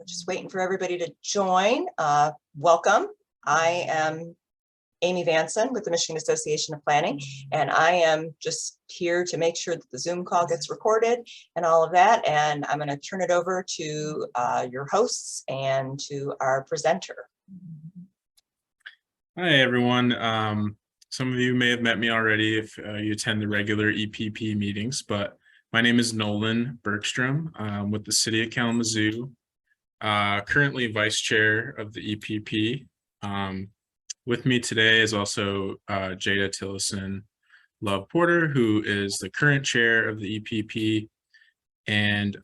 Just waiting for everybody to join. Welcome. I am Amy Vanson with the Michigan Association of Planning, and I am just here to make sure that the Zoom call gets recorded and all of that. And I'm going to turn it over to your hosts and to our presenter. Hi, everyone. Some of you may have met me already if you attend the regular EPP meetings, but my name is Nolan Bergstrom with the City of Kalamazoo, currently Vice Chair of the EPP. With me today is also Jada Tillison Love Porter, who is the current Chair of the EPP, and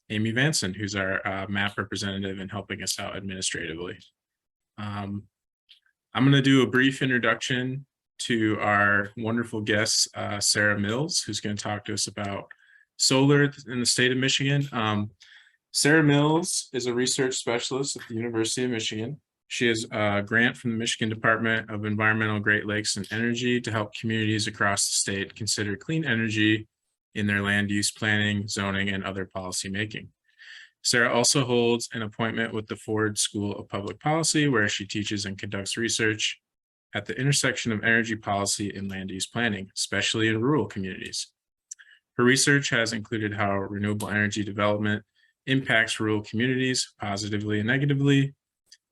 Amy Vanson, who's our MAP representative and helping us out administratively. I'm going to do a brief introduction to our wonderful guest, Sarah Mills, who's going to talk to us about solar in the state of Michigan. Sarah Mills is a research specialist at the University of Michigan. She has a grant from the Michigan Department of Environmental, Great Lakes, and Energy to help communities across the state consider clean energy in their land use planning, zoning, and other policy making. Sarah also holds an appointment with the Ford School of Public Policy, where she teaches and conducts research at the intersection of energy policy and land use planning, especially in rural communities. Her research has included how renewable energy development impacts rural communities positively and negatively,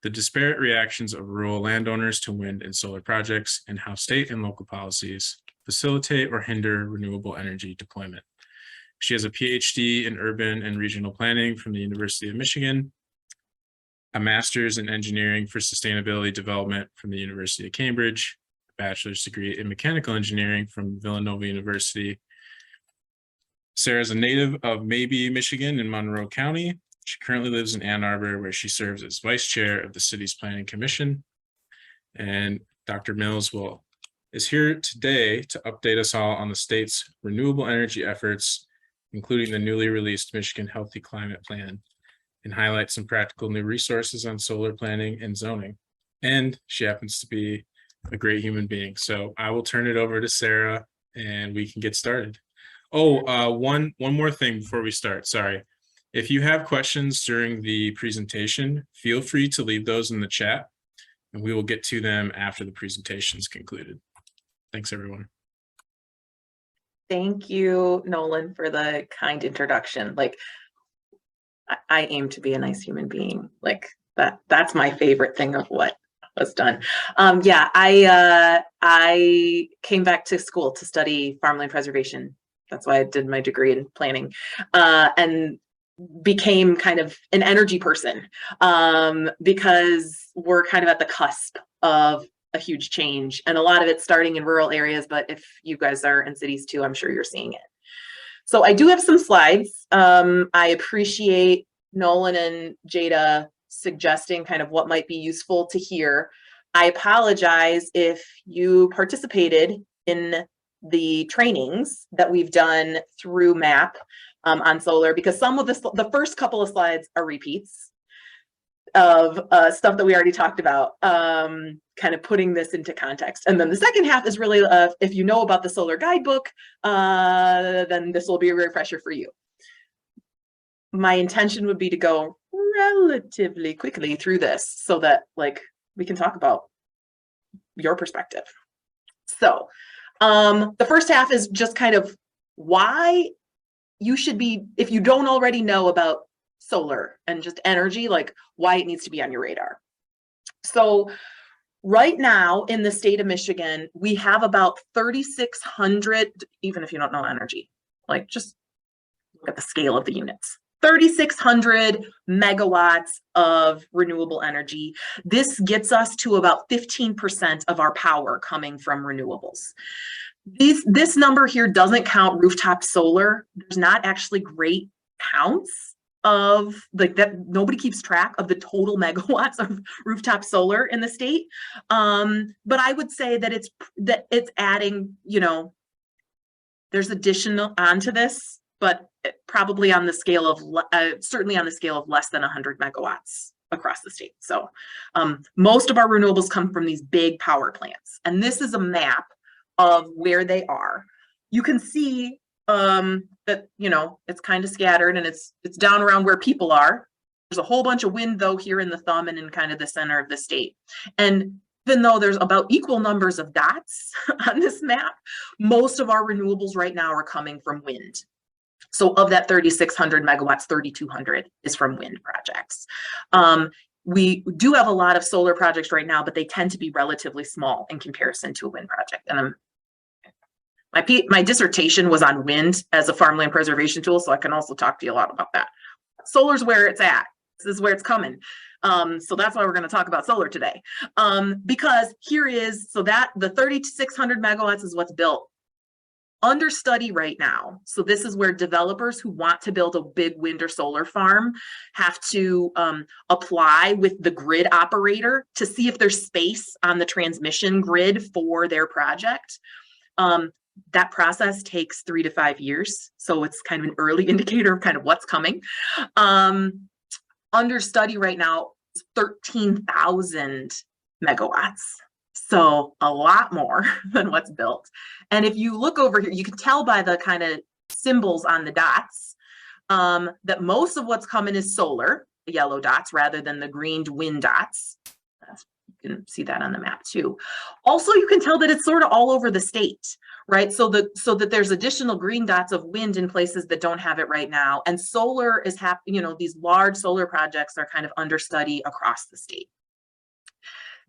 the disparate reactions of rural landowners to wind and solar projects, and how state and local policies facilitate or hinder renewable energy deployment. She has a PhD in urban and regional planning from the University of Michigan, a master's in engineering for sustainability development from the University of Cambridge, a bachelor's degree in mechanical engineering from Villanova University. Sarah's a native of Maybe, Michigan in Monroe County. She currently lives in Ann Arbor, where she serves as vice chair of the city's planning commission. And Dr. Mills is here today to update us all on the state's renewable energy efforts, including the newly released Michigan Healthy Climate Plan, and highlight some practical new resources on solar planning and zoning. And she happens to be a great human being. So I will turn it over to Sarah and we can get started. Oh, one more thing before we start, sorry. If you have questions during the presentation, feel free to leave those in the chat and we will get to them after the presentation is concluded. Thanks, everyone. Thank you, Nolan, for the kind introduction. Like, I aim to be a nice human being. Like that's my favorite thing of what was done. Yeah, I came back to school to study farmland preservation. That's why I did my degree in planning, and became kind of an energy person, because we're kind of at the cusp of a huge change, and a lot of it's starting in rural areas, but if you guys are in cities too, I'm sure you're seeing it. So I do have some slides. I appreciate Nolan and Jada suggesting kind of what might be useful to hear. I apologize if you participated in the trainings that we've done through MAP on solar, because some of the first couple of slides are repeats of stuff that we already talked about, kind of putting this into context. And then the second half is really, if you know about the solar guidebook, then this will be a refresher for you. My intention would be to go relatively quickly through this so that like we can talk about your perspective. So the first half is just kind of why you should be, if you don't already know about solar and just energy, like why it needs to be on your radar. So right now in the state of Michigan, we have about 3,600, even if you don't know energy, like just look at the scale of the units, 3,600 megawatts of renewable energy. This gets us to about 15% of our power coming from renewables. This number here doesn't count rooftop solar. There's not actually great counts of like that. Nobody keeps track of the total megawatts of rooftop solar in the state. But I would say that it's adding, you know, there's additional onto this, but probably on the scale of certainly on the scale of less than 100 megawatts across the state. So most of our renewables come from these big power plants, and this is a map of where they are. You can see that, you know, it's kind of scattered and it's down around where people are. There's a whole bunch of wind though here in the thumb and in kind of the center of the state. And even though there's about equal numbers of dots on this map, most of our renewables right now are coming from wind. So of that 3,600 megawatts, 3,200 is from wind projects. We do have a lot of solar projects right now, but they tend to be relatively small in comparison to a wind project. And my dissertation was on wind as a farmland preservation tool, so I can also talk to you a lot about that. Solar's where it's at. This is where it's coming. So that's why we're going to talk about solar today. Because here is, so that the 3,600 megawatts is what's built. Under study right now. So this is where developers who want to build a big wind or solar farm have to apply with the grid operator to see if there's space on the transmission grid for their project. That process takes 3 to 5 years. So it's kind of an early indicator of kind of what's coming. Under study right now is 13,000 megawatts. So a lot more than what's built. And if you look over here, you can tell by the kind of symbols on the dots that most of what's coming is solar, the yellow dots, rather than the green wind dots. You can see that on the map too. Also, you can tell that it's sort of all over the state, right? So that there's additional green dots of wind in places that don't have it right now. And solar is happening, you know, these large solar projects are kind of under study across the state.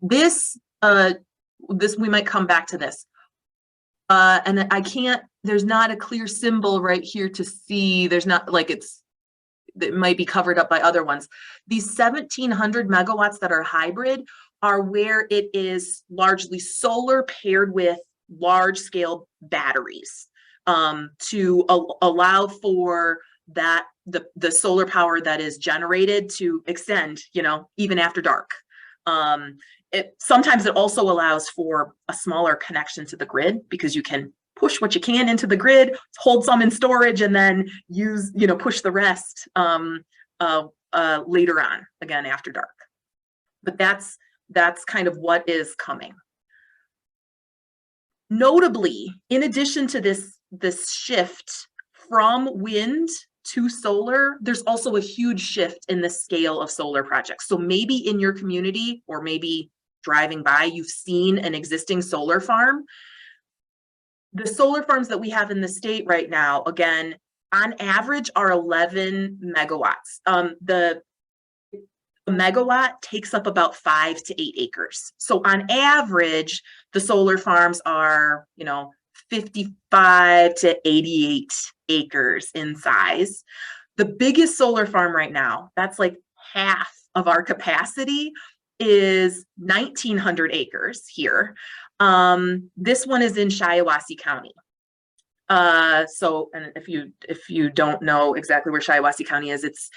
This we might come back to this. And I can't, there's not a clear symbol right here to see. There's not like it might be covered up by other ones. These 1,700 megawatts that are hybrid are where it is largely solar paired with large scale batteries to allow for that the solar power that is generated to extend, you know, even after dark. Sometimes it also allows for a smaller connection to the grid because you can push what you can into the grid, hold some in storage, and then use, you know, push the rest later on, again, after dark. But that's kind of what is coming. Notably, in addition to this shift from wind to solar, there's also a huge shift in the scale of solar projects. So maybe in your community, or maybe driving by, you've seen an existing solar farm. The solar farms that we have in the state right now, again, on average are 11 megawatts. The megawatt takes up about 5 to 8 acres. So on average, the solar farms are, you know, 55 to 88 acres in size. The biggest solar farm right now, that's like half of our capacity, is 1,900 acres here. This one is in Shiawassee County. So, and if you don't know exactly where Shiawassee County is, it's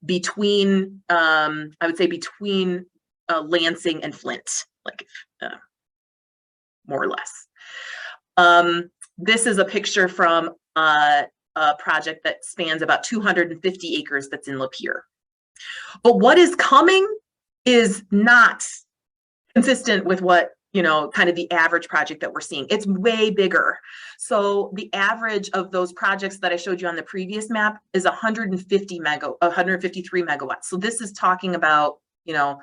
between, I would say between Lansing and Flint, like more or less. This is a picture from a project that spans about 250 acres that's in Lapeer. But what is coming is not consistent with what, you know, kind of the average project that we're seeing. It's way bigger. So the average of those projects that I showed you on the previous map is 153 megawatts. So this is talking about, you know,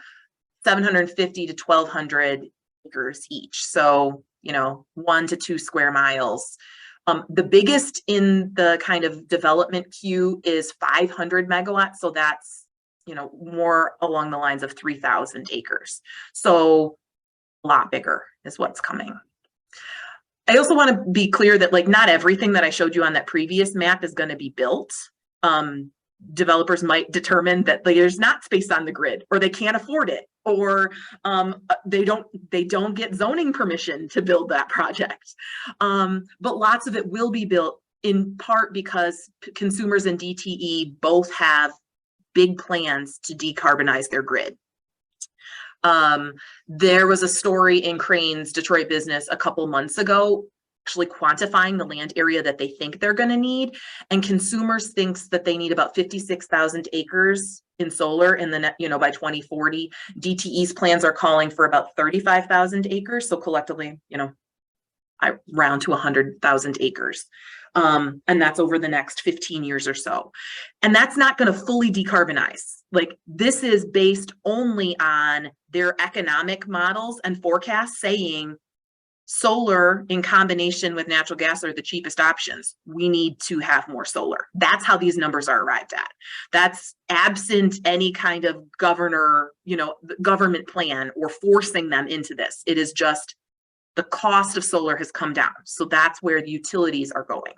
750 to 1,200 acres each. So, you know, 1 to 2 square miles. The biggest in the kind of development queue is 500 megawatts. So that's, you know, more along the lines of 3,000 acres. So a lot bigger is what's coming. I also want to be clear that like not everything that I showed you on that previous map is going to be built. Developers might determine that there's not space on the grid, or they can't afford it, or they don't get zoning permission to build that project. But lots of it will be built, in part because consumers and DTE both have big plans to decarbonize their grid. There was a story in Crane's Detroit Business a couple months ago, actually quantifying the land area that they think they're going to need, and consumers thinks that they need about 56,000 acres in solar in the by 2040. DTE's plans are calling for about 35,000 acres. So collectively, I round to 100,000 acres. And that's over the next 15 years or so. And that's not going to fully decarbonize. Like, this is based only on their economic models and forecasts saying solar in combination with natural gas are the cheapest options. We need to have more solar. That's how these numbers are arrived at. That's absent any kind of government plan or forcing them into this. It is just the cost of solar has come down. So that's where the utilities are going.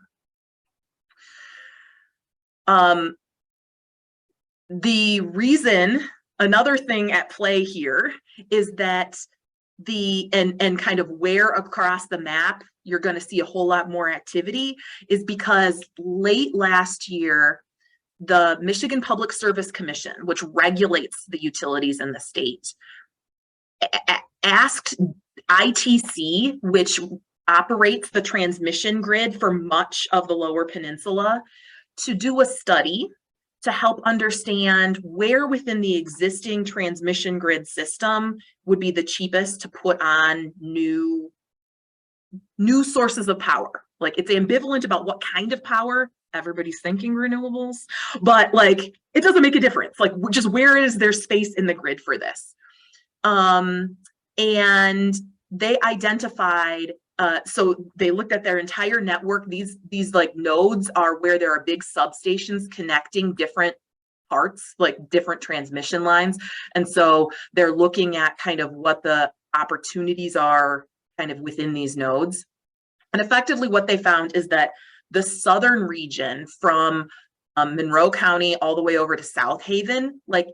The reason, another thing at play here is that and kind of where across the map you're going to see a whole lot more activity is because late last year, the Michigan Public Service Commission, which regulates the utilities in the state, asked ITC, which operates the transmission grid for much of the Lower Peninsula, to do a study to help understand where within the existing transmission grid system would be the cheapest to put on new sources of power. Like, it's ambivalent about what kind of power. Everybody's thinking renewables, but like, it doesn't make a difference. Like, just where is there space in the grid for this? And they identified, so they looked at their entire network. These like nodes are where there are big substations connecting different parts, like different transmission lines. And so they're looking at kind of what the opportunities are kind of within these nodes. And effectively what they found is that the southern region from Monroe County all the way over to South Haven, like,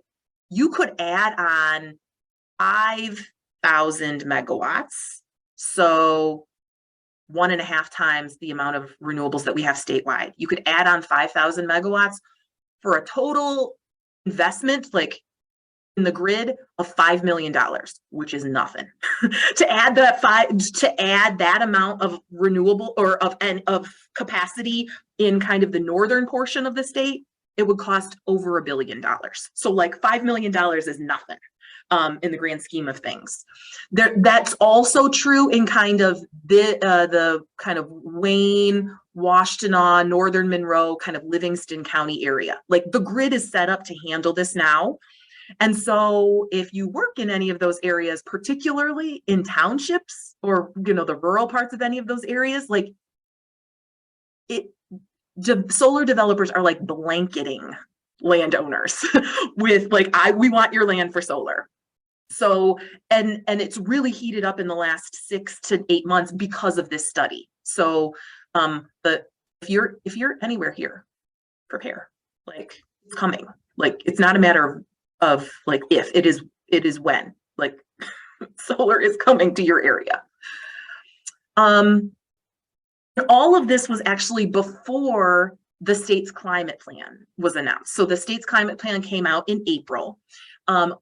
you could add on 5,000 megawatts. So 1.5 times the amount of renewables that we have statewide. You could add on 5,000 megawatts for a total investment, like in the grid, of $5 million, which is nothing. to add that amount of renewable or of capacity in kind of the northern portion of the state, it would cost over $1 billion. So like $5 million is nothing. In the grand scheme of things. That's also true in kind of the kind of Wayne, Washtenaw, Northern Monroe, kind of Livingston County area. Like, the grid is set up to handle this now. And so if you work in any of those areas, particularly in townships or, the rural parts of any of those areas, like, solar developers are like blanketing landowners with like, we want your land for solar. So, and it's really heated up in the last 6 to 8 months because of this study. So, but if you're anywhere here, prepare. Like, it's coming. Like, it's not a matter of like if, it is when. Like, solar is coming to your area. All of this was actually before the state's climate plan was announced. So the state's climate plan came out in April.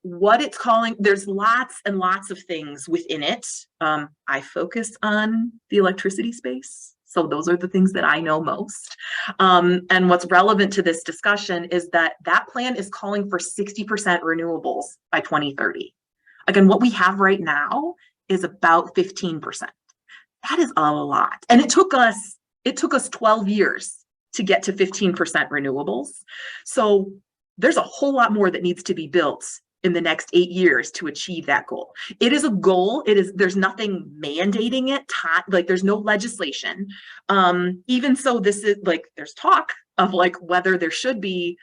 What it's calling, there's lots and lots of things within it. I focus on the electricity space. So those are the things that I know most. And what's relevant to this discussion is that plan is calling for 60% renewables by 2030. Again, what we have right now is about 15%. That is a lot. And it took us 12 years to get to 15% renewables. So there's a whole lot more that needs to be built in the next 8 years to achieve that goal. It is a goal. There's nothing mandating it. Like, there's no legislation. Even so, this is like, there's talk of like whether there should be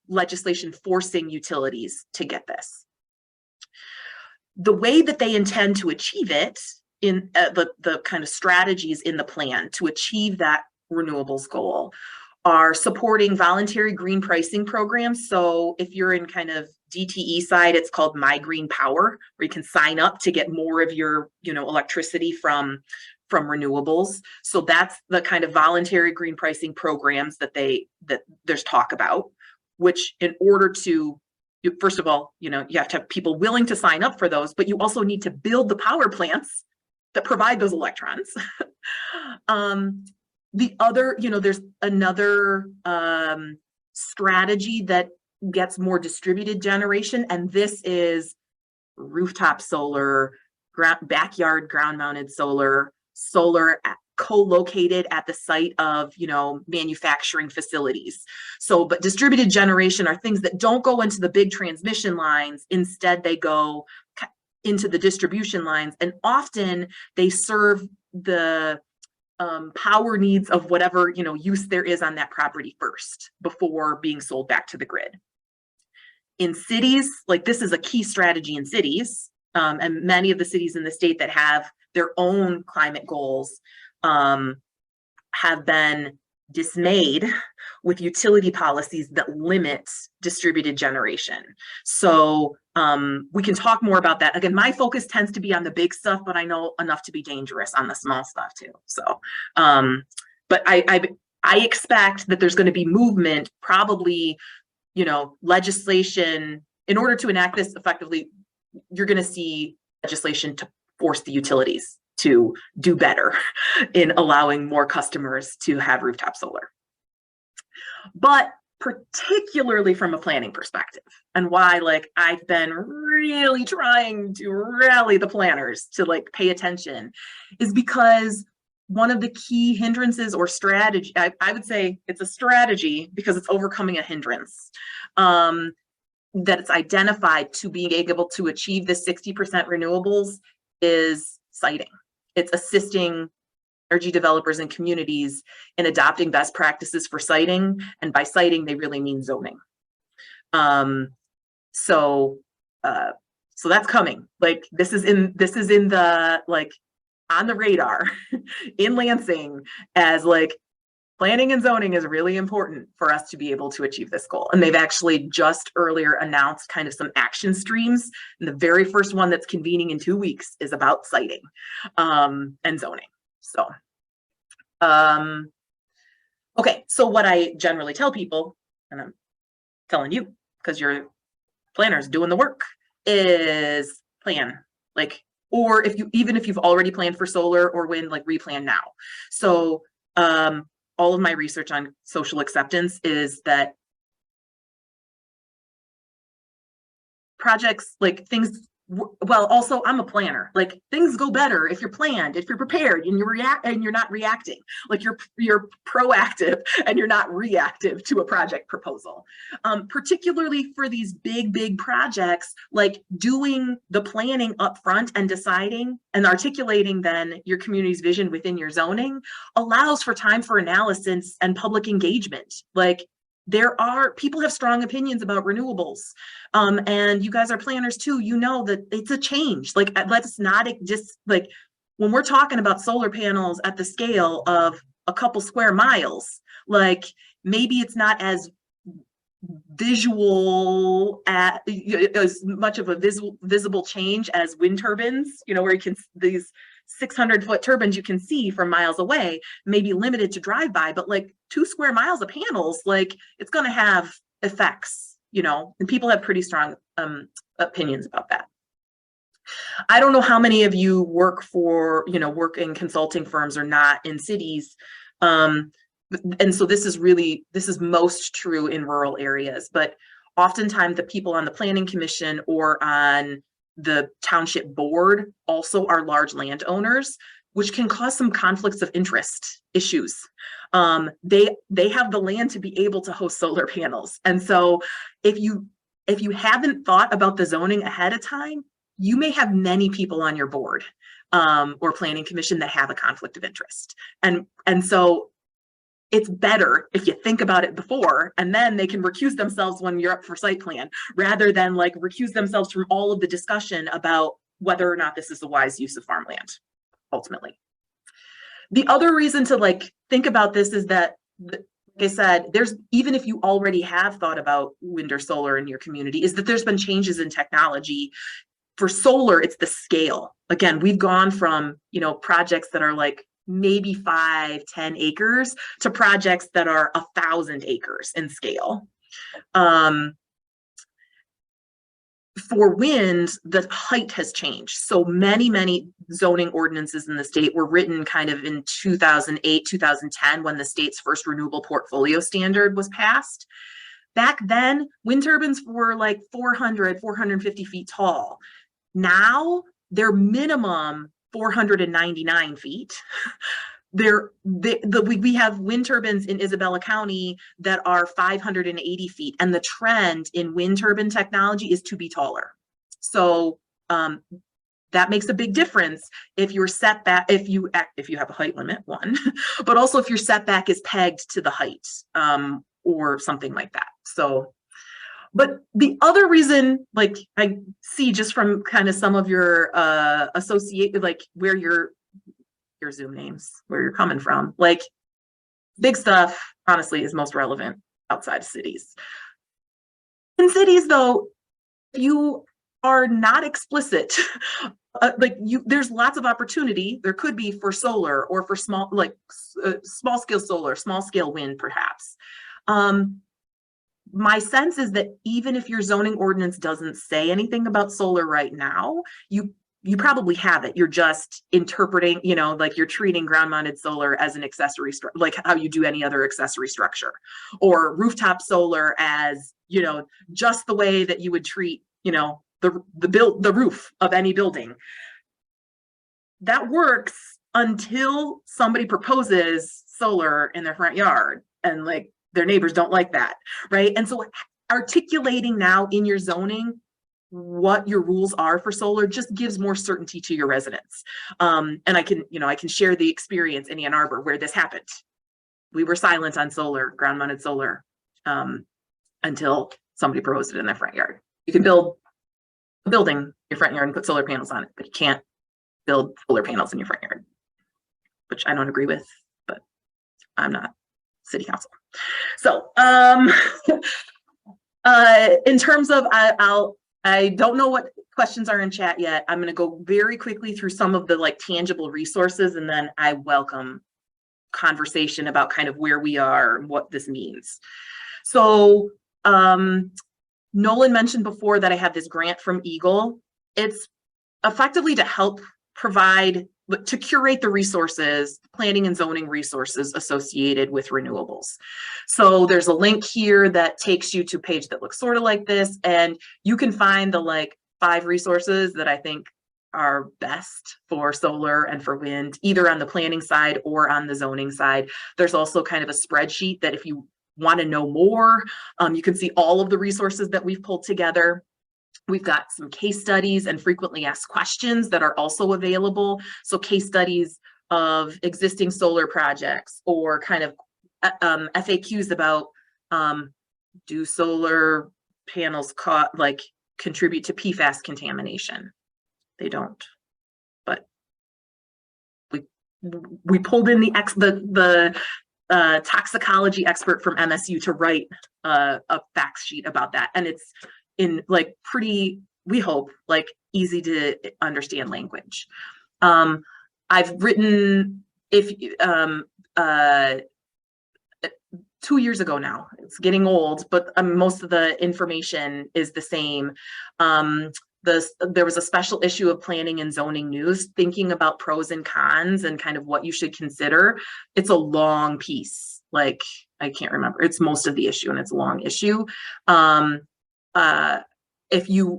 legislation forcing utilities to get this. The way that they intend to achieve it, in the kind of strategies in the plan to achieve that renewables goal, are supporting voluntary green pricing programs. So if you're in kind of DTE side, it's called My Green Power, where you can sign up to get more of your electricity from renewables. So that's the kind of voluntary green pricing programs that there's talk about, which in order to, first of all, you have to have people willing to sign up for those, but you also need to build the power plants that provide those electrons. The other, there's another strategy that gets more distributed generation, and this is rooftop solar, backyard ground mounted solar co-located at the site of, manufacturing facilities. So, but distributed generation are things that don't go into the big transmission lines. Instead, they go into the distribution lines, and often they serve the power needs of whatever, use there is on that property first before being sold back to the grid. In cities, like this is a key strategy in cities, and many of the cities in the state that have their own climate goals have been dismayed with utility policies that limit distributed generation. So we can talk more about that. Again, my focus tends to be on the big stuff, but I know enough to be dangerous on the small stuff too. So, but I expect that there's going to be movement, probably, legislation. In order to enact this effectively, you're going to see legislation to force the utilities to do better in allowing more customers to have rooftop solar. But particularly from a planning perspective, and why I've been really trying to rally the planners to pay attention, is because one of the key hindrances or strategy, I would say it's a strategy because it's overcoming a hindrance, that it's identified to being able to achieve the 60% renewables is siting. It's assisting energy developers and communities in adopting best practices for siting, and by siting they really mean zoning. So that's coming. This is in the on the radar in Lansing, as planning and zoning is really important for us to be able to achieve this goal. And they've actually just earlier announced kind of some action streams. And the very first one that's convening in 2 weeks is about siting and zoning. So, okay. So what I generally tell people, and I'm telling you because you're planners doing the work, is plan. Or even if you've already planned for solar or wind, replan now. So, all of my research on social acceptance is that projects, things, well, also I'm a planner. Things go better if you're planned, if you're prepared, and you're not reacting. You're proactive and you're not reactive to a project proposal. Particularly for these big projects, doing the planning up front and deciding and articulating then your community's vision within your zoning allows for time for analysis and public engagement. People have strong opinions about renewables, and you guys are planners too. That it's a change. Let's not just when we're talking about solar panels at the scale of a couple square miles, maybe it's not as visual as much of a visible change as wind turbines, where you can these 600-foot turbines you can see from miles away, may be limited to drive-by, but 2 square miles of panels, it's going to have effects, and people have pretty strong opinions about that. I don't know how many of you work in consulting firms or not in cities. And so this is most true in rural areas, but oftentimes the people on the planning commission or on the township board also are large landowners, which can cause some conflicts of interest issues. They have the land to be able to host solar panels. And so if you haven't thought about the zoning ahead of time, you may have many people on your board or planning commission that have a conflict of interest. And so it's better if you think about it before, and then they can recuse themselves when you're up for site plan, rather than recuse themselves from all of the discussion about whether or not this is a wise use of farmland, ultimately. The other reason to think about this is that, like I said, even if you already have thought about wind or solar in your community, is that there's been changes in technology. For solar, it's the scale. Again, we've gone from, projects that are maybe 5-10 acres to projects that are 1,000 acres in scale. For wind, the height has changed. So many zoning ordinances in the state were written kind of in 2008, 2010, when the state's first renewable portfolio standard was passed. Back then, wind turbines were 400, 450 feet tall. Now, they're minimum 499 feet. We have wind turbines in Isabella County that are 580 feet, and the trend in wind turbine technology is to be taller. So that makes a big difference if your setback, if you have a height limit, one, but also if your setback is pegged to the height or something like that. So, but the other reason, like I see just from kind of some of your associated, like where your Zoom names, where you're coming from, like big stuff, honestly, is most relevant outside of cities. In cities, though, you are not explicit. There's lots of opportunity. There could be for solar or for small scale solar, small scale wind, perhaps. My sense is that even if your zoning ordinance doesn't say anything about solar right now, you probably have it. You're just interpreting, like you're treating ground mounted solar as an accessory, like how you do any other accessory structure, or rooftop solar as, just the way that you would treat, the roof of any building. That works until somebody proposes solar in their front yard and like their neighbors don't like that, right? And so articulating now in your zoning what your rules are for solar just gives more certainty to your residents. And I can share the experience in Ann Arbor where this happened. We were silent on solar, ground mounted solar, until somebody proposed it in their front yard. You can build a building in your front yard and put solar panels on it, but you can't build solar panels in your front yard, which I don't agree with, but I'm not city council. So in terms of, I don't know what questions are in chat yet. I'm going to go very quickly through some of the like tangible resources, and then I welcome conversation about kind of where we are and what this means. So Nolan mentioned before that I have this grant from Eagle. It's effectively to help provide, to curate the resources, planning and zoning resources associated with renewables. So there's a link here that takes you to a page that looks sort of like this, and you can find the like 5 resources that I think are best for solar and for wind, either on the planning side or on the zoning side. There's also kind of a spreadsheet that if you want to know more, you can see all of the resources that we've pulled together. We've got some case studies and frequently asked questions that are also available. So case studies of existing solar projects, or kind of FAQs about do solar panels contribute to PFAS contamination? They don't, but we pulled in the toxicology expert from MSU to write a fact sheet about that, and it's in like pretty, we hope, like easy to understand language. I've written, 2 years ago now, it's getting old, but most of the information is the same. There was a special issue of Planning and Zoning News thinking about pros and cons and kind of what you should consider. It's a long piece, like I can't remember, it's most of the issue and it's a long issue.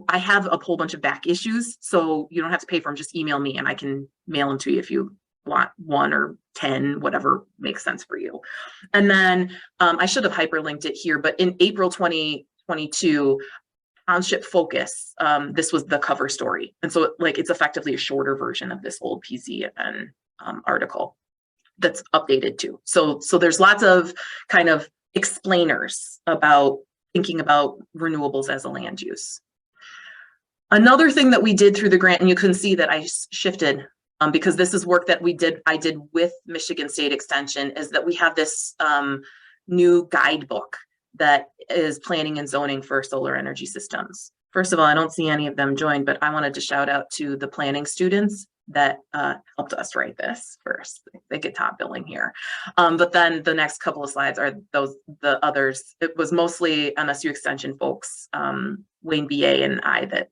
I have a whole bunch of back issues, so you don't have to pay for them, just email me and I can mail them to you if you want 1 or 10, whatever makes sense for you. And then I should have hyperlinked it here, but in April 2022, Township Focus, this was the cover story. And so it's effectively a shorter version of this old PZN article that's updated too. So there's lots of kind of explainers about thinking about renewables as a land use. Another thing that we did through the grant, and you can see that I shifted because this is work that I did with Michigan State Extension, is that we have this new guidebook that is planning and zoning for solar energy systems. First of all, I don't see any of them joined, but I wanted to shout out to the planning students that helped us write this first. They get top billing here. But then the next couple of slides are the others. It was mostly MSU Extension folks, Wayne BA and I, that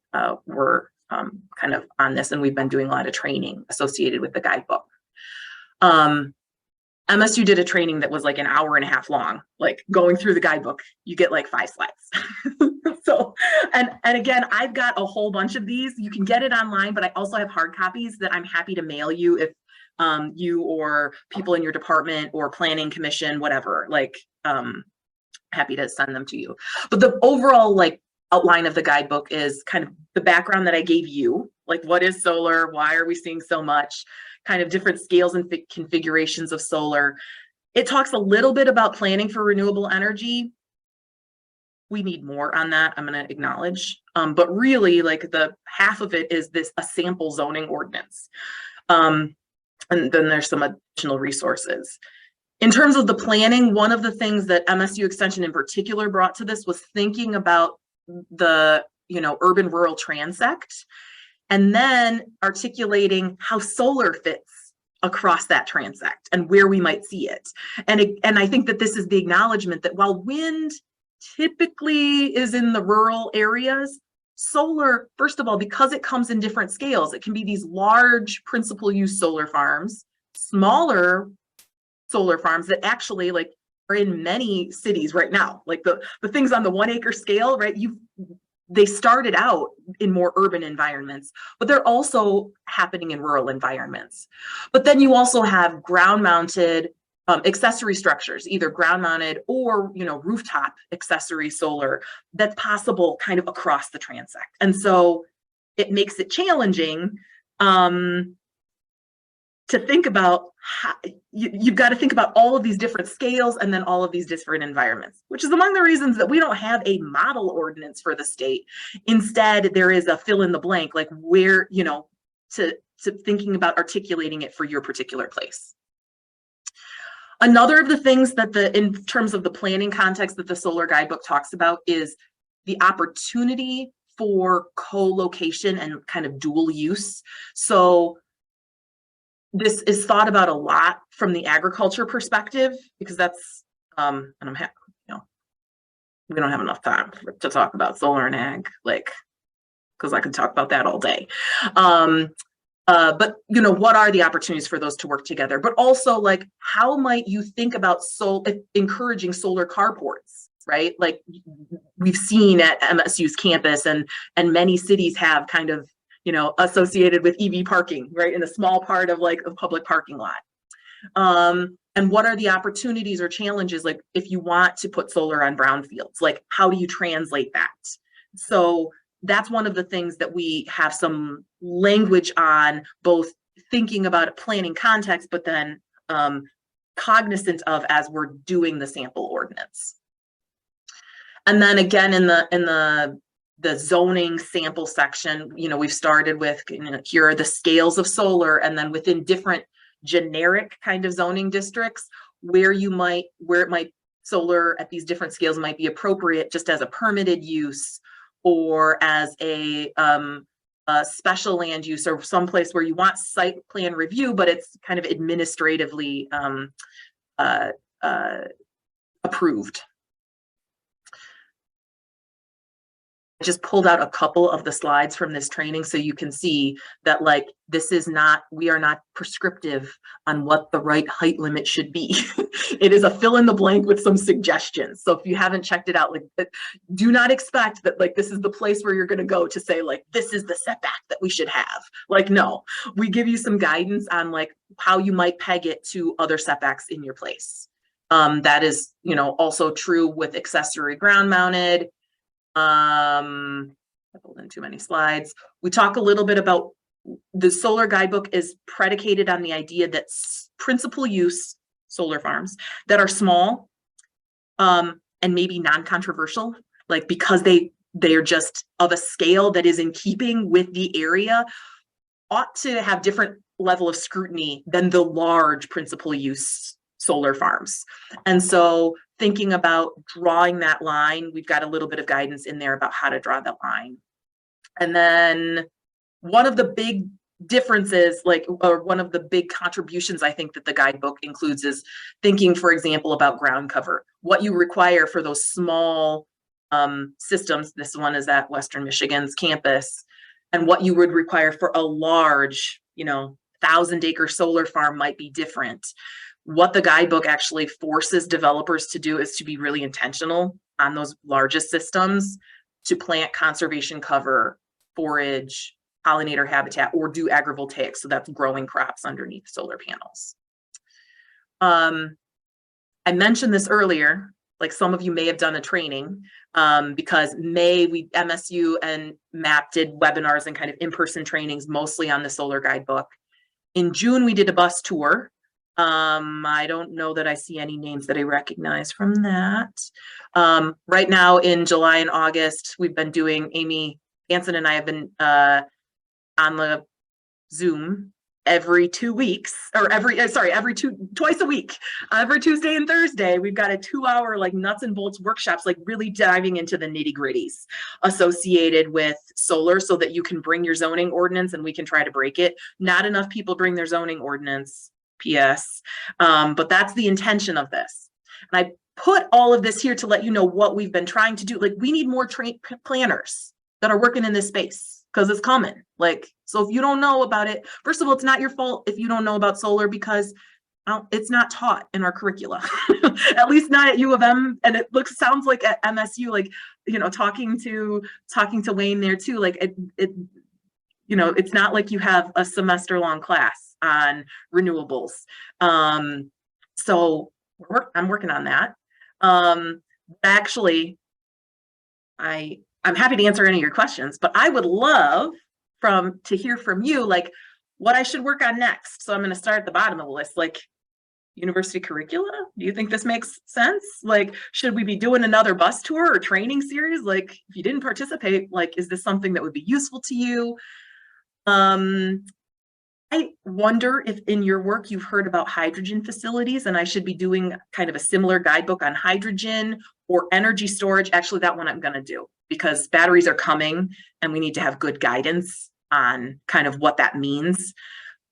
were kind of on this, and we've been doing a lot of training associated with the guidebook. MSU did a training that was like an hour and a half long, like going through the guidebook, you get like 5 slides. So And again, I've got a whole bunch of these. You can get it online, but I also have hard copies that I'm happy to mail you if you or people in your department or planning commission, whatever, like happy to send them to you. But the overall like outline of the guidebook is kind of the background that I gave you, like what is solar, why are we seeing so much, kind of different scales and configurations of solar. It talks a little bit about planning for renewable energy. We need more on that, I'm going to acknowledge. But really, like the half of it is a sample zoning ordinance. And then there's some additional resources. In terms of the planning, one of the things that MSU Extension in particular brought to this was thinking about the, urban rural transect, and then articulating how solar fits across that transect and where we might see it. And I think that this is the acknowledgement that while wind typically is in the rural areas, solar, first of all, because it comes in different scales, it can be these large principal use solar farms, smaller solar farms that actually like are in many cities right now. Like the things on the 1 acre scale, right? They started out in more urban environments, but they're also happening in rural environments. But then you also have ground mounted accessory structures, either ground mounted or, rooftop accessory solar that's possible kind of across the transect. And so it makes it challenging to think about how you've got to think about all of these different scales and then all of these different environments, which is among the reasons that we don't have a model ordinance for the state. Instead, there is a fill in the blank, like where, to thinking about articulating it for your particular place. Another of the things that in terms of the planning context that the solar guidebook talks about is the opportunity for co-location and kind of dual use. So this is thought about a lot from the agriculture perspective, because that's, and I'm happy, we don't have enough time to talk about solar and ag, like, because I could talk about that all day. But what are the opportunities for those to work together? But also, like, how might you think about encouraging solar carports, right? Like we've seen at MSU's campus, and many cities have kind of, associated with EV parking, right, in a small part of like a public parking lot. And what are the opportunities or challenges, like if you want to put solar on brownfields, like how do you translate that? So that's one of the things that we have some language on, both thinking about a planning context, but then cognizant of as we're doing the sample ordinance. And then again, in the zoning sample section, we've started with, here are the scales of solar, and then within different generic kind of zoning districts, where solar at these different scales might be appropriate just as a permitted use, or as a special land use, or someplace where you want site plan review, but it's kind of administratively approved. I just pulled out a couple of the slides from this training so you can see that, like, we are not prescriptive on what the right height limit should be. It is a fill in the blank with some suggestions. So if you haven't checked it out, like, do not expect that like this is the place where you're going to go to say like this is the setback that we should have. Like, no, we give you some guidance on like how you might peg it to other setbacks in your place. That is, also true with accessory ground mounted. I pulled in too many slides. We talk a little bit about the solar guidebook is predicated on the idea that principal use solar farms that are small and maybe non-controversial, like because they are just of a scale that is in keeping with the area, ought to have different level of scrutiny than the large principal use solar farms. And so thinking about drawing that line, we've got a little bit of guidance in there about how to draw that line. And then one of the big differences, or one of the big contributions I think that the guidebook includes is thinking, for example, about ground cover, what you require for those small systems. This one is at Western Michigan's campus, and what you would require for a large, 1,000-acre solar farm might be different. What the guidebook actually forces developers to do is to be really intentional on those largest systems, to plant conservation cover, forage, pollinator habitat, or do agrivoltaics. So that's growing crops underneath solar panels. I mentioned this earlier, like some of you may have done a training because MSU and MAP did webinars and kind of in-person trainings, mostly on the solar guidebook. In June, we did a bus tour. I don't know that I see any names that I recognize from that. Right now in July and August, we've been doing, Amy Hansen and I have been on the Zoom every 2 weeks, or twice a week. Every Tuesday and Thursday, we've got a 2-hour like nuts and bolts workshops, like really diving into the nitty gritties associated with solar so that you can bring your zoning ordinance and we can try to break it. Not enough people bring their zoning ordinance, PS, but that's the intention of this. And I put all of this here to let you know what we've been trying to do. Like, we need more planners that are working in this space, because it's coming. Like, so if you don't know about it, first of all, it's not your fault if you don't know about solar, because it's not taught in our curricula, at least not at U of M. And it sounds like at MSU, like, you know, talking to Wayne there too, like you know, it's not like you have a semester long class on renewables. So I'm working on that. Actually, I'm happy to answer any of your questions, but I would love to hear from you, like, what I should work on next. So I'm going to start at the bottom of the list, like university curricula. Do you think this makes sense? Like, should we be doing another bus tour or training series? Like, if you didn't participate, like, is this something that would be useful to you? I wonder if in your work you've heard about hydrogen facilities, and I should be doing kind of a similar guidebook on hydrogen or energy storage. Actually, that one I'm going to do, because batteries are coming and we need to have good guidance on kind of what that means.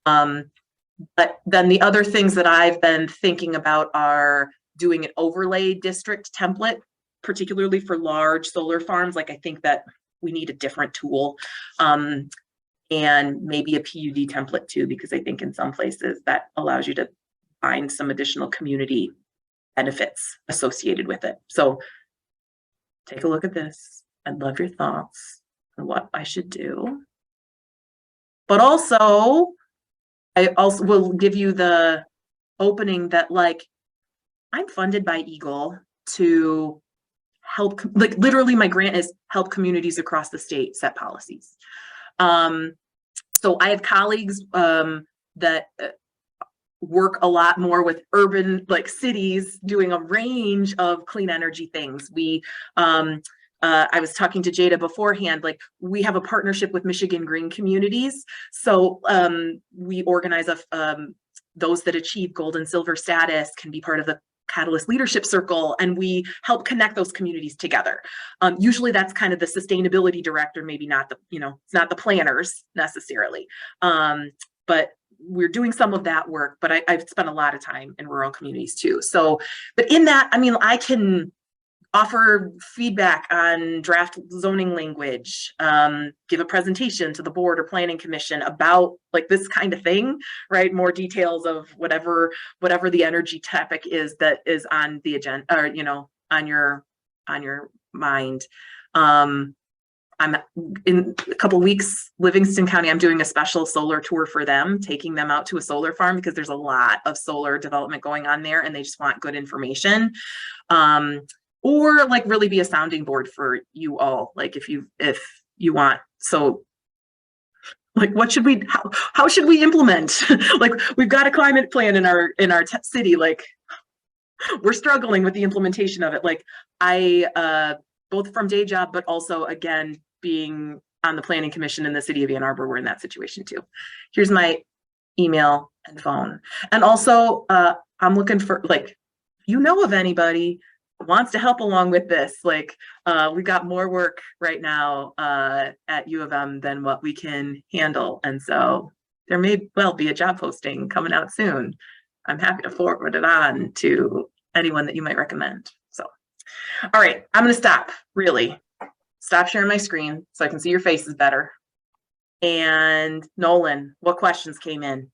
But then the other things that I've been thinking about are doing an overlay district template, particularly for large solar farms. Like, I think that we need a different tool. And maybe a PUD template too, because I think in some places that allows you to find some additional community benefits associated with it. So take a look at this. I'd love your thoughts on what I should do. But also, I also will give you the opening that, like, I'm funded by Eagle to help, like, literally my grant is help communities across the state set policies. So I have colleagues that work a lot more with urban, like, cities, doing a range of clean energy things. I was talking to Jada beforehand, like, we have a partnership with Michigan Green Communities. So we organize those that achieve gold and silver status can be part of the Catalyst Leadership Circle, and we help connect those communities together. Usually that's kind of the sustainability director, maybe not the, you know, it's not the planners necessarily. But we're doing some of that work, but I've spent a lot of time in rural communities too. So, but in that, I mean, I can offer feedback on draft zoning language, give a presentation to the board or planning commission about, like, this kind of thing, right? More details of whatever the energy topic is that is on the agenda, or, you know, on your mind. I'm in a couple of weeks, Livingston County, I'm doing a special solar tour for them, taking them out to a solar farm, because there's a lot of solar development going on there and they just want good information. Or, like, really be a sounding board for you all, like, if you want. So, like, what should we, how should we implement? Like, we've got a climate plan in our city, like, we're struggling with the implementation of it. Like, I both from day job, but also, again, being on the planning commission in the city of Ann Arbor, we're in that situation too. Here's my email and phone. And also, I'm looking for, like, you know of anybody wants to help along with this, like, we got more work right now at U of M than what we can handle, and so there may well be a job posting coming out soon. I'm happy to forward it on to anyone that you might recommend. So, all right, I'm going to stop sharing my screen so I can see your faces better. And Nolan, what questions came in?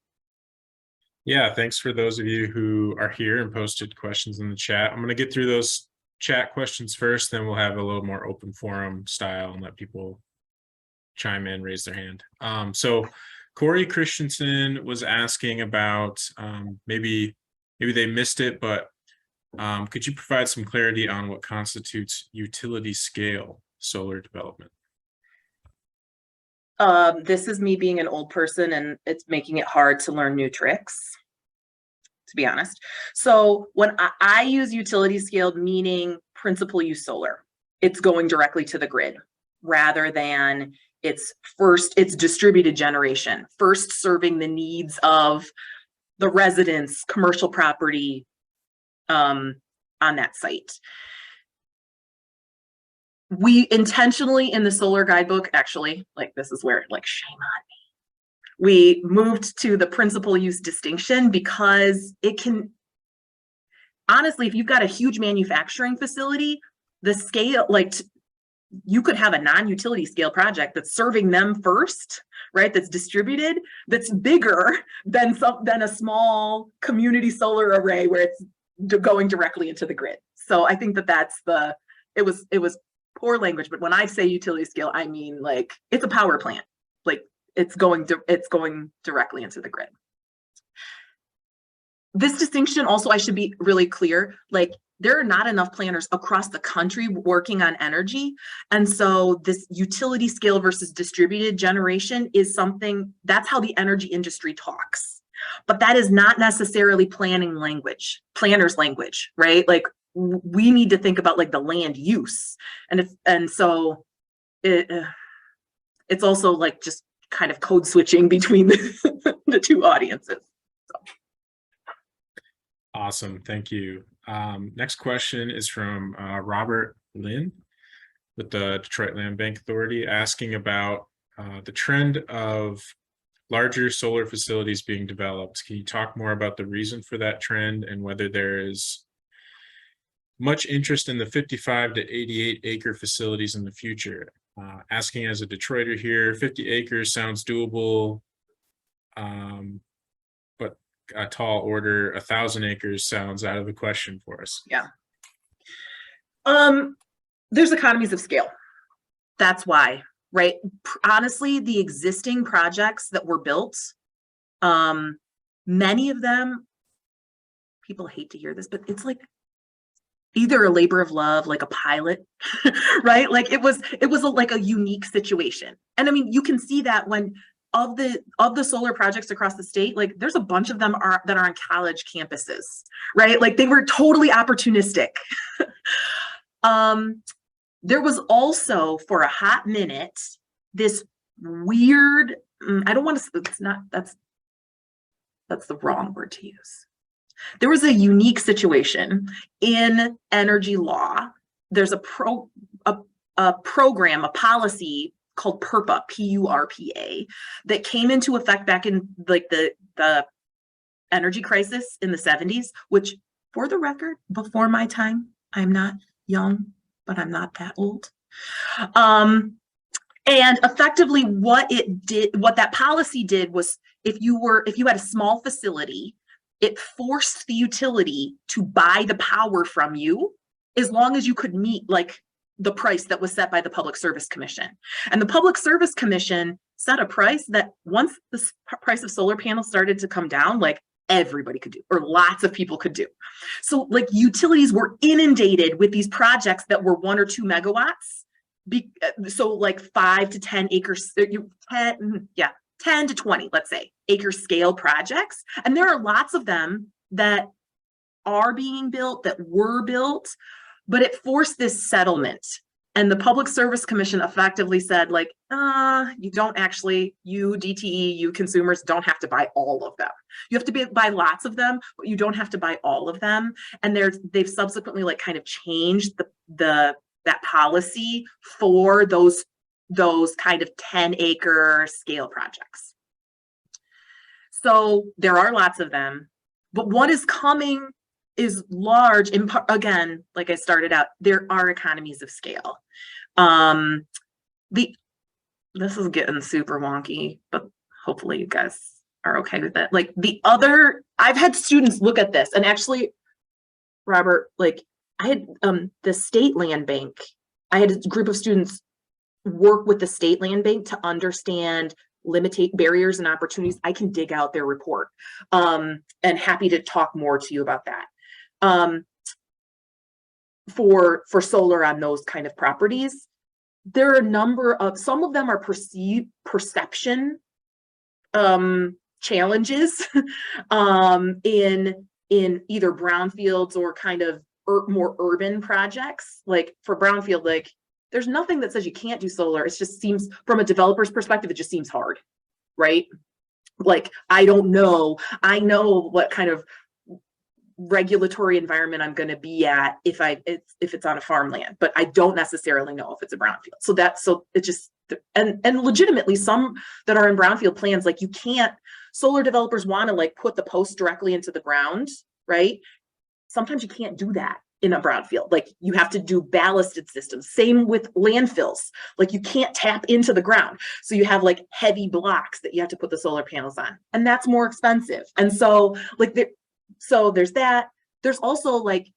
Yeah, thanks for those of you who are here and posted questions in the chat. I'm going to get through those chat questions first, then we'll have a little more open forum style and let people chime in, raise their hand. So Corey Christensen was asking about, maybe they missed it, but could you provide some clarity on what constitutes utility scale solar development? This is me being an old person, and it's making it hard to learn new tricks, to be honest. So when I use utility scaled, meaning principal use solar, it's going directly to the grid rather than it's distributed generation, first serving the needs of the residents, commercial property on that site. We intentionally, in the solar guidebook, actually, like, this is where, like, shame on me, we moved to the principal use distinction because it can, honestly, if you've got a huge manufacturing facility, the scale, like, you could have a non-utility scale project that's serving them first, right? That's distributed, that's bigger than a small community solar array where it's going directly into the grid. So I think that's it was poor language, but when I say utility scale, I mean, like, it's a power plant, like it's going directly into the grid. This distinction also, I should be really clear, like, there are not enough planners across the country working on energy. And so this utility scale versus distributed generation is something, that's how the energy industry talks. But that is not necessarily planners language, right? Like, we need to think about, like, the land use. And so it's also, like, just kind of code switching between the two audiences. So. Awesome, thank you. Next question is from Robert Lynn with the Detroit Land Bank Authority, asking about the trend of larger solar facilities being developed. Can you talk more about the reason for that trend and whether there is much interest in the 55 to 88 acre facilities in the future? Asking as a Detroiter here, 50 acres sounds doable, but a tall order, 1,000 acres sounds out of the question for us. Yeah. There's economies of scale. That's why, right? Honestly, the existing projects that were built, many of them, people hate to hear this, but it's like either a labor of love, like a pilot, right? Like, it was like a unique situation. And I mean, you can see that when of the solar projects across the state, like, there's a bunch of them that are on college campuses, right? Like, they were totally opportunistic. There was also, for a hot minute, this weird, I don't want to, it's not, that's the wrong word to use. There was a unique situation in energy law. There's a program, a policy called PURPA, P-U-R-P-A, that came into effect back in, like, the energy crisis in the 70s, which, for the record, before my time, I'm not young, but I'm not that old. And effectively what that policy did was, if you had a small facility, it forced the utility to buy the power from you as long as you could meet, like, the price that was set by the Public Service Commission. And the Public Service Commission set a price that, once the price of solar panels started to come down, like, everybody could do, or lots of people could do. So, like, utilities were inundated with these projects that were 1 or 2 megawatts. So, like, 5 to 10 acres, 10 to 20, let's say, acre scale projects. And there are lots of them that are being built, that were built, but it forced this settlement. And the Public Service Commission effectively said, like, you don't actually, you DTE, you consumers don't have to buy all of them. You have to buy lots of them, but you don't have to buy all of them. And they've subsequently, like, kind of changed that policy for those kind of 10-acre scale projects. So there are lots of them, but what is coming is large. Again, like I started out, there are economies of scale. This is getting super wonky, but hopefully you guys are okay with it. Like, I've had students look at this, and actually, Robert, like, I had the state land bank. I had a group of students work with the state land bank to understand limitate barriers and opportunities. I can dig out their report, and happy to talk more to you about that. For solar on those kind of properties, there are a number of, some of them are perception challenges in either brownfields or kind of more urban projects. Like for brownfield, like there's nothing that says you can't do solar. It just seems, from a developer's perspective, it just seems hard, right? Like, I don't know. I know what kind of regulatory environment I'm going to be at if it's on a farmland, but I don't necessarily know if it's a brownfield. So it just, and legitimately some that are in brownfield plans, like you can't, solar developers want to like put the post directly into the ground, right? Sometimes you can't do that in a brownfield. Like you have to do ballasted systems. Same with landfills. Like you can't tap into the ground. So you have like heavy blocks that you have to put the solar panels on, and that's more expensive. And so like so there's that. There's also like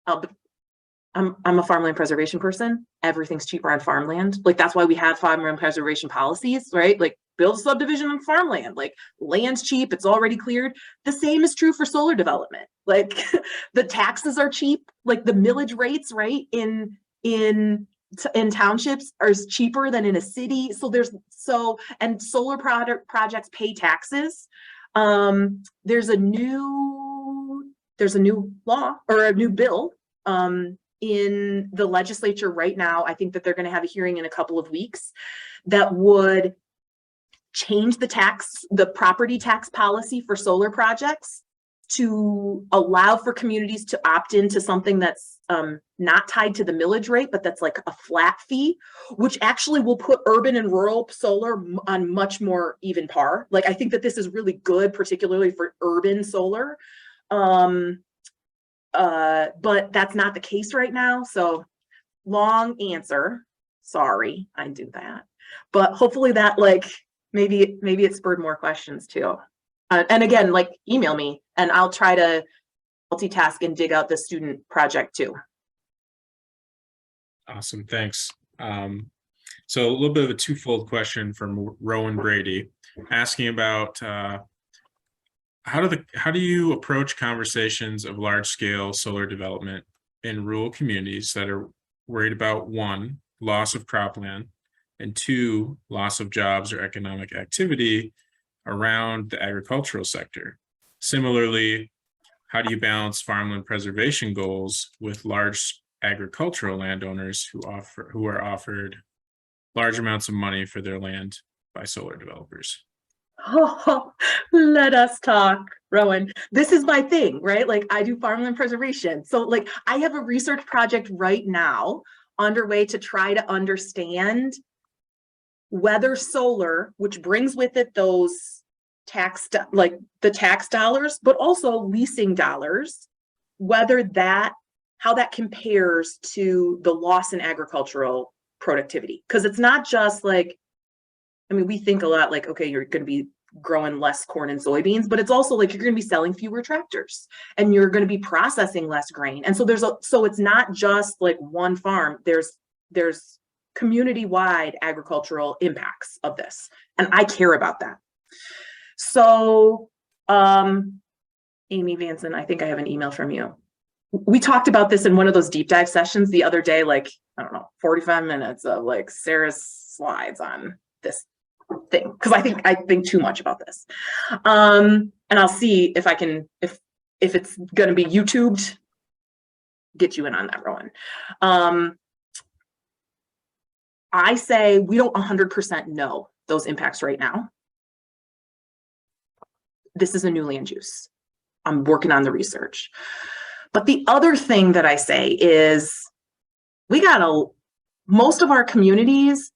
I'm a farmland preservation person. Everything's cheaper on farmland. Like that's why we have farmland preservation policies, right? Like build a subdivision on farmland, like land's cheap, it's already cleared. The same is true for solar development. Like the taxes are cheap, like the millage rates, right? In townships are cheaper than in a city. And solar projects pay taxes. There's a new law or a new bill in the legislature right now. I think that they're going to have a hearing in a couple of weeks that would change the property tax policy for solar projects to allow for communities to opt into something that's not tied to the millage rate, but that's like a flat fee, which actually will put urban and rural solar on much more even par. Like, I think that this is really good, particularly for urban solar. But that's not the case right now. So long answer, sorry, I do that. But hopefully that like, maybe it spurred more questions too. And again, like email me and I'll try to multitask and dig out the student project too. Awesome, thanks. So a little bit of a twofold question from Rowan Brady, asking about how do you approach conversations of large-scale solar development in rural communities that are worried about, one, loss of cropland, and two, loss of jobs or economic activity around the agricultural sector? Similarly, how do you balance farmland preservation goals with large agricultural landowners who are offered large amounts of money for their land by solar developers? Oh, let us talk, Rowan. This is my thing, right? Like I do farmland preservation. So like I have a research project right now underway to try to understand whether solar, which brings with it those like the tax dollars, but also leasing dollars, how that compares to the loss in agricultural productivity. Because it's not just like, I mean, we think a lot like, okay, you're going to be growing less corn and soybeans, but it's also like you're going to be selling fewer tractors and you're going to be processing less grain. And so so it's not just like one farm. There's community-wide agricultural impacts of this, and I care about that. So, Amy Vanson, I think I have an email from you. We talked about this in one of those deep dive sessions the other day, like, I don't know, 45 minutes of like Sarah's slides on this thing, because I think too much about this. And I'll see if I can, if it's going to be YouTubed, get you in on that, Rowan. I say we don't 100% know those impacts right now. This is a new land use. I'm working on the research. But the other thing that I say is most of our communities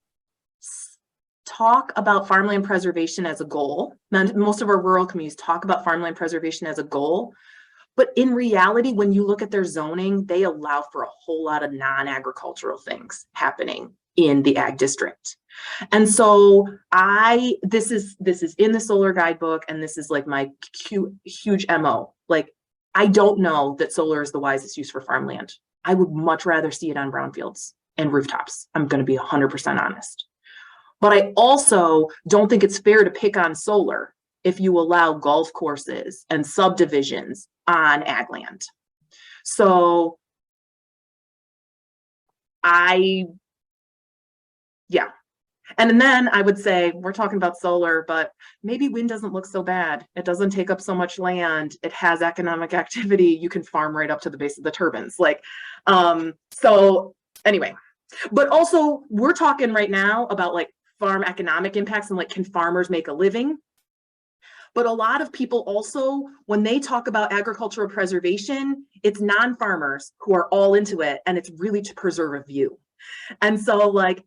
talk about farmland preservation as a goal. Most of our rural communities talk about farmland preservation as a goal. But in reality, when you look at their zoning, they allow for a whole lot of non-agricultural things happening in the ag district. And so this is in the solar guidebook, and this is like my huge MO. Like I don't know that solar is the wisest use for farmland. I would much rather see it on brownfields and rooftops. I'm going to be 100% honest. But I also don't think it's fair to pick on solar if you allow golf courses and subdivisions on ag land. So yeah. And then I would say, we're talking about solar, but maybe wind doesn't look so bad. It doesn't take up so much land. It has economic activity. You can farm right up to the base of the turbines. Like, so anyway, but also we're talking right now about like farm economic impacts and like, can farmers make a living? But a lot of people also, when they talk about agricultural preservation, it's non-farmers who are all into it, and it's really to preserve a view. And so like,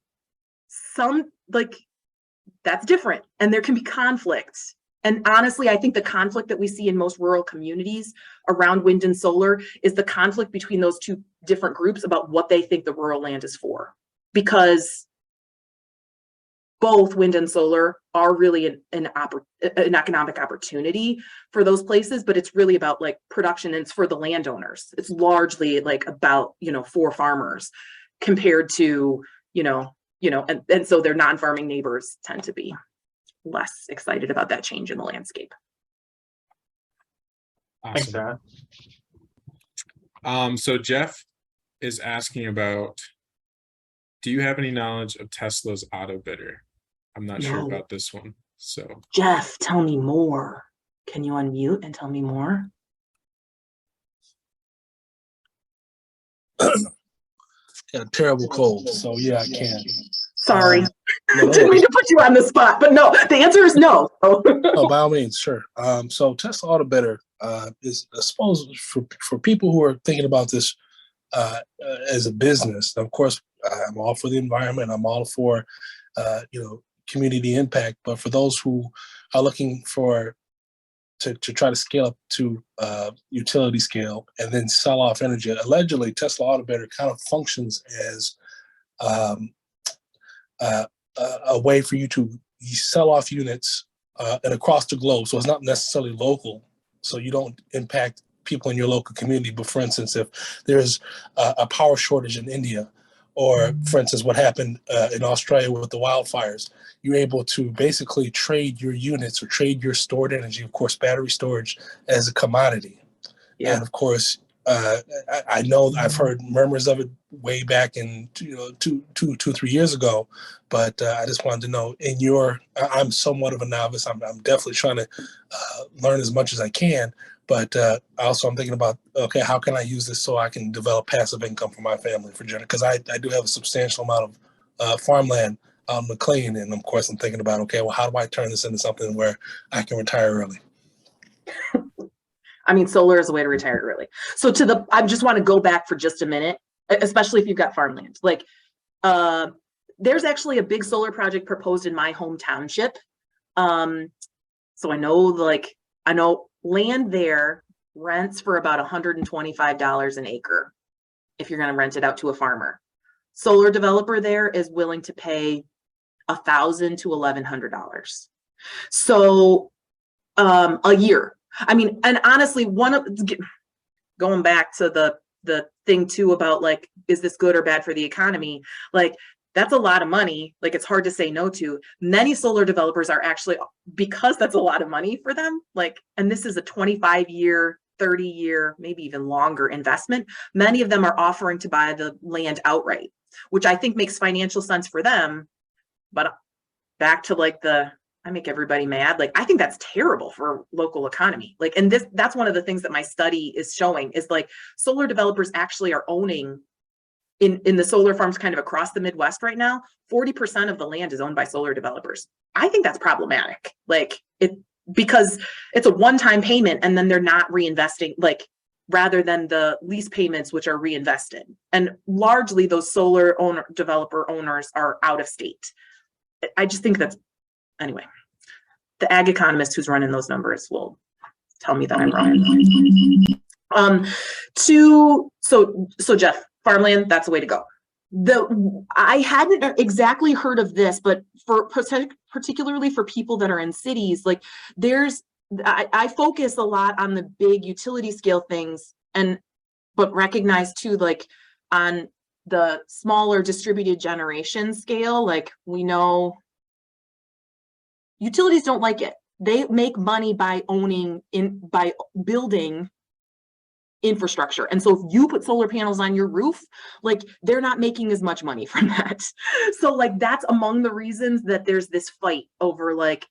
that's different, and there can be conflict. And honestly, I think the conflict that we see in most rural communities around wind and solar is the conflict between those two different groups about what they think the rural land is for. Because both wind and solar are really an economic opportunity for those places, but it's really about like production, and it's for the landowners. It's largely like about, for farmers compared to, and so their non-farming neighbors tend to be less excited about that change in the landscape. Awesome. So Jeff is asking about, do you have any knowledge of Tesla's auto bidder? I'm not sure about this one. So Jeff, tell me more. Can you unmute and tell me more? Got a terrible cold, so yeah, I can. Sorry. No, Didn't mean to put you on the spot, but no, the answer is no. no, by all means, sure. So Tesla Auto Bidder is, I suppose, for people who are thinking about this as a business. Of course, I'm all for the environment. I'm all for community impact. But for those who are looking to try to scale up to utility scale and then sell off energy, allegedly Tesla Auto Bidder kind of functions as a way for you to sell off units and across the globe. So it's not necessarily local, so you don't impact people in your local community. But for instance, if there's a power shortage in India, or for instance, what happened in Australia with the wildfires, you're able to basically trade your units or trade your stored energy, of course, battery storage, as a commodity. Yeah. And of course, I know I've heard murmurs of it way back in 3 years ago, but I just wanted to know, I'm somewhat of a novice. I'm definitely trying to learn as much as I can, but also I'm thinking about, okay, how can I use this so I can develop passive income for my family for general? Because I do have a substantial amount of farmland out in McLean, and of course I'm thinking about, okay, well, how do I turn this into something where I can retire early? I mean, solar is a way to retire early. So I just want to go back for just a minute, especially if you've got farmland. Like, there's actually a big solar project proposed in my home township. So I know land there rents for about $125 an acre if you're going to rent it out to a farmer. Solar developer there is willing to pay $1,000 to $1,100. So a year. I mean, and honestly, going back to the thing too about like, is this good or bad for the economy? Like, that's a lot of money. Like, it's hard to say no to. Many solar developers are actually, because that's a lot of money for them, like, and this is a 25-year, 30-year, maybe even longer investment. Many of them are offering to buy the land outright, which I think makes financial sense for them. But back to like I make everybody mad. Like, I think that's terrible for local economy. Like, and that's one of the things that my study is showing is like solar developers actually are owning in the solar farms kind of across the Midwest right now, 40% of the land is owned by solar developers. I think that's problematic. Like, because it's a one-time payment and then they're not reinvesting, like, rather than the lease payments, which are reinvested. And largely those solar developer owners are out of state. I just think that's, anyway, the ag economist who's running those numbers will tell me that I'm wrong. So Jeff, farmland, that's the way to go. I hadn't exactly heard of this, but particularly for people that are in cities, like there's I focus a lot on the big utility scale things, but recognize too, like on the smaller distributed generation scale, like we know utilities don't like it. They make money by by building infrastructure. And so if you put solar panels on your roof, like they're not making as much money from that. So like that's among the reasons that there's this fight over like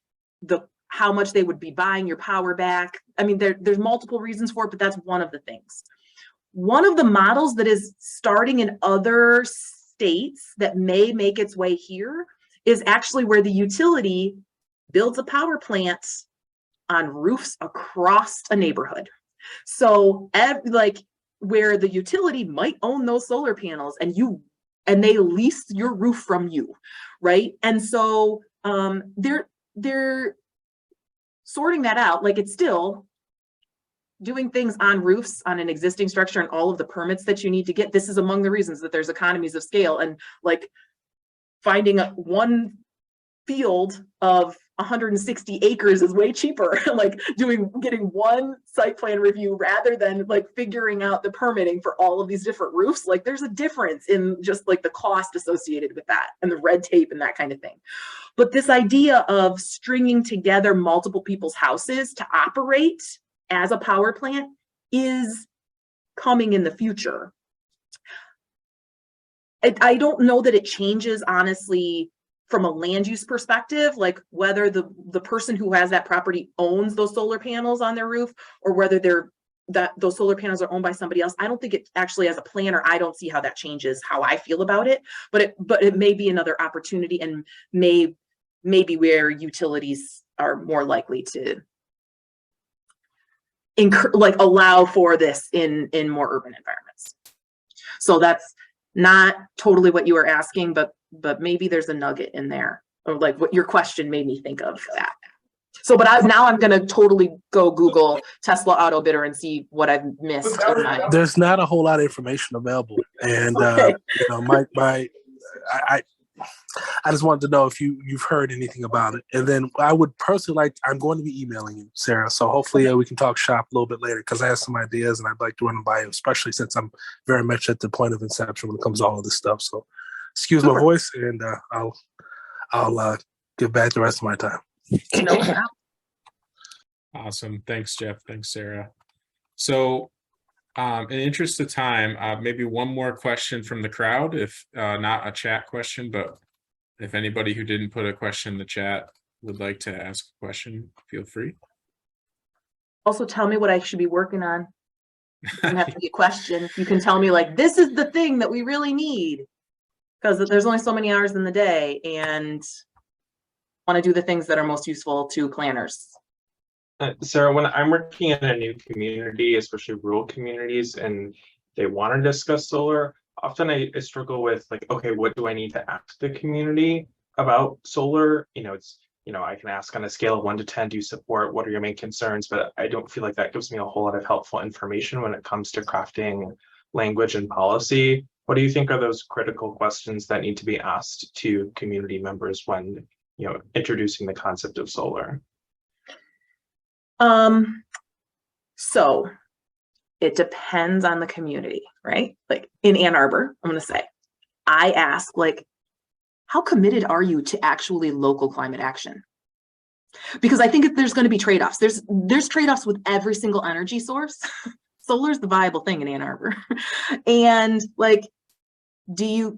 how much they would be buying your power back. I mean, there's multiple reasons for it, but that's one of the things. One of the models that is starting in other states that may make its way here is actually where the utility builds a power plant on roofs across a neighborhood. So like where the utility might own those solar panels and they lease your roof from you, right? And so they're sorting that out. Like it's still doing things on roofs on an existing structure and all of the permits that you need to get. This is among the reasons that there's economies of scale, and like finding one field of 160 acres is way cheaper, like getting one site plan review rather than like figuring out the permitting for all of these different roofs. Like there's a difference in just like the cost associated with that and the red tape and that kind of thing. But this idea of stringing together multiple people's houses to operate as a power plant is coming in the future. I don't know that it changes, honestly, from a land use perspective, like whether the person who has that property owns those solar panels on their roof or whether those solar panels are owned by somebody else. I don't think it actually, as a planner, I don't see how that changes how I feel about it, but it may be another opportunity and maybe where utilities are more likely to allow for this in more urban environments. So that's not totally what you were asking, but maybe there's a nugget in there, or like what your question made me think of that. So, but now I'm going to totally go Google Tesla auto bidder and see what I've missed. There's not a whole lot of information available. And, okay. You know, I just wanted to know if you've heard anything about it. And then I would personally I'm going to be emailing you, Sarah. So hopefully we can talk shop a little bit later, because I have some ideas and I'd like to run them by you, especially since I'm very much at the point of inception when it comes to all of this stuff. So excuse my voice, and I'll give back the rest of my time. No problem. Awesome. Thanks, Jeff. Thanks, Sarah. So in interest of time, maybe one more question from the crowd, if not a chat question, but if anybody who didn't put a question in the chat would like to ask a question, feel free. Also, tell me what I should be working on. It doesn't have to be a question. You can tell me like, this is the thing that we really need, because there's only so many hours in the day and want to do the things that are most useful to planners. Sarah, when I'm working in a new community, especially rural communities, and they want to discuss solar, often I struggle with like, okay, what do I need to ask the community about solar? I can ask on a scale of 1 to 10, do you support? What are your main concerns? But I don't feel like that gives me a whole lot of helpful information when it comes to crafting language and policy. What do you think are those critical questions that need to be asked to community members when, introducing the concept of solar? So it depends on the community, right? Like in Ann Arbor, I'm going to say, I ask like, how committed are you to actually local climate action? Because I think there's going to be trade-offs. There's trade-offs with every single energy source. Solar is the viable thing in Ann Arbor. And like, do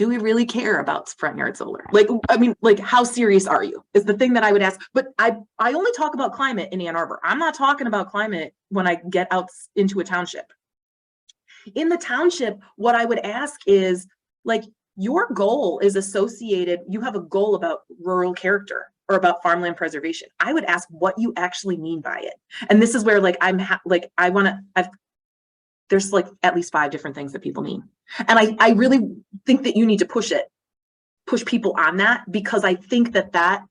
we really care about front yard solar? Like, I mean, like, how serious are you is the thing that I would ask. But I only talk about climate in Ann Arbor. I'm not talking about climate when I get out into a township. In the township, what I would ask is like, your goal is associated, you have a goal about rural character or about farmland preservation. I would ask what you actually mean by it. And this is where like, there's like at least 5 different things that people mean. And I really think that you need to push people on that, because I think that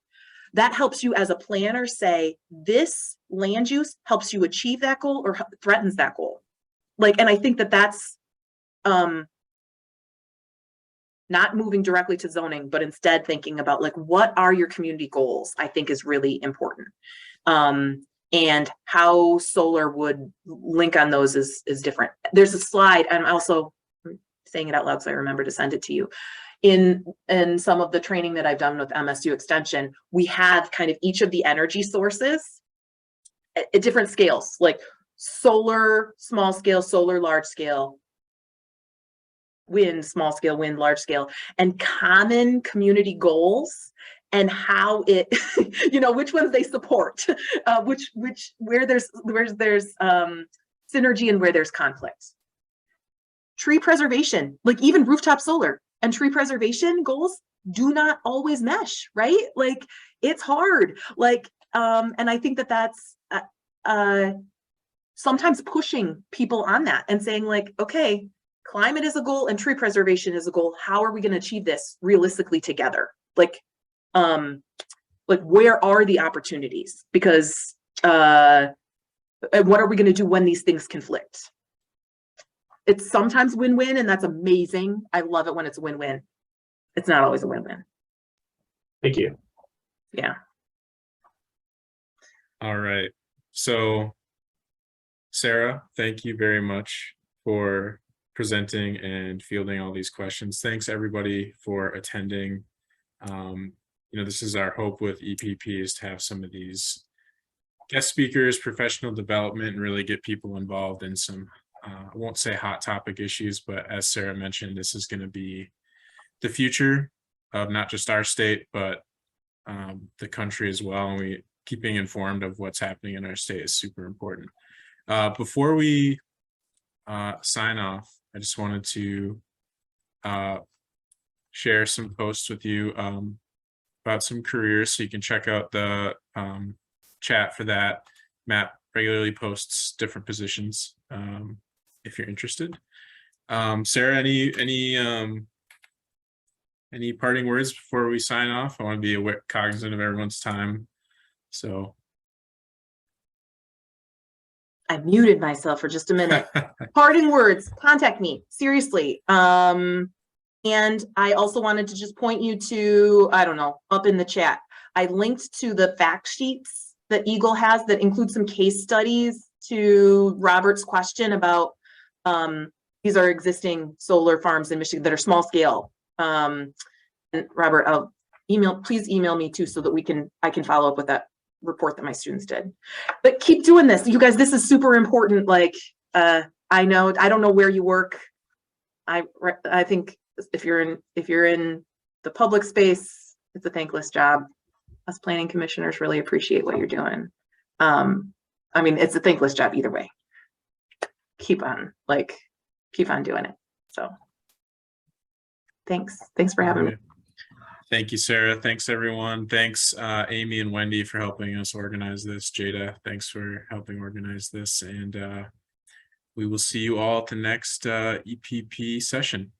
helps you as a planner say, this land use helps you achieve that goal or threatens that goal. Like, and I think that that's not moving directly to zoning, but instead thinking about like, what are your community goals? I think is really important. and how solar would link on those is different. There's a slide, and I'm also saying it out loud so I remember to send it to you. In some of the training that I've done with MSU Extension, we have kind of each of the energy sources at different scales, like solar, small scale, solar, large scale, wind, small scale, wind, large scale, and common community goals, and how it, you know, which ones they support, where there's synergy and where there's conflict. Tree preservation, like even rooftop solar and tree preservation goals do not always mesh, right? Like it's hard, like, and I think that that's sometimes pushing people on that and saying like, okay, climate is a goal and tree preservation is a goal. How are we going to achieve this realistically together? Like where are the opportunities? Because what are we going to do when these things conflict? It's sometimes win-win, and that's amazing. I love it when it's a win-win. It's not always a win-win. Thank you. Yeah. All right. So, Sarah, thank you very much for presenting and fielding all these questions. Thanks everybody for attending. You know, this is our hope with EPP, is to have some of these guest speakers, professional development, and really get people involved in some, I won't say hot topic issues, but as Sarah mentioned, this is going to be the future of not just our state, but the country as well. And keeping informed of what's happening in our state is super important. Before we sign off, I just wanted to share some posts with you about some careers, so you can check out the chat for that. Matt regularly posts different positions if you're interested. Sarah, any parting words before we sign off? I want to be cognizant of everyone's time. So I muted myself for just a minute. Parting words, contact me, seriously. And I also wanted to just point you to, I don't know, up in the chat, I linked to the fact sheets that Eagle has that include some case studies to Robert's question about, these are existing solar farms in Michigan that are small scale. And Robert, please email me too, so that I can follow up with that report that my students did. But keep doing this, you guys. This is super important. Like, I don't know where you work. I think if you're in the public space, it's a thankless job. Us planning commissioners really appreciate what you're doing. I mean, it's a thankless job either way. Keep on doing it. So thanks for having me. Thank you, Sarah. Thanks, everyone. Thanks, Amy and Wendy, for helping us organize this. Jada, thanks for helping organize this. And we will see you all at the next EPP session.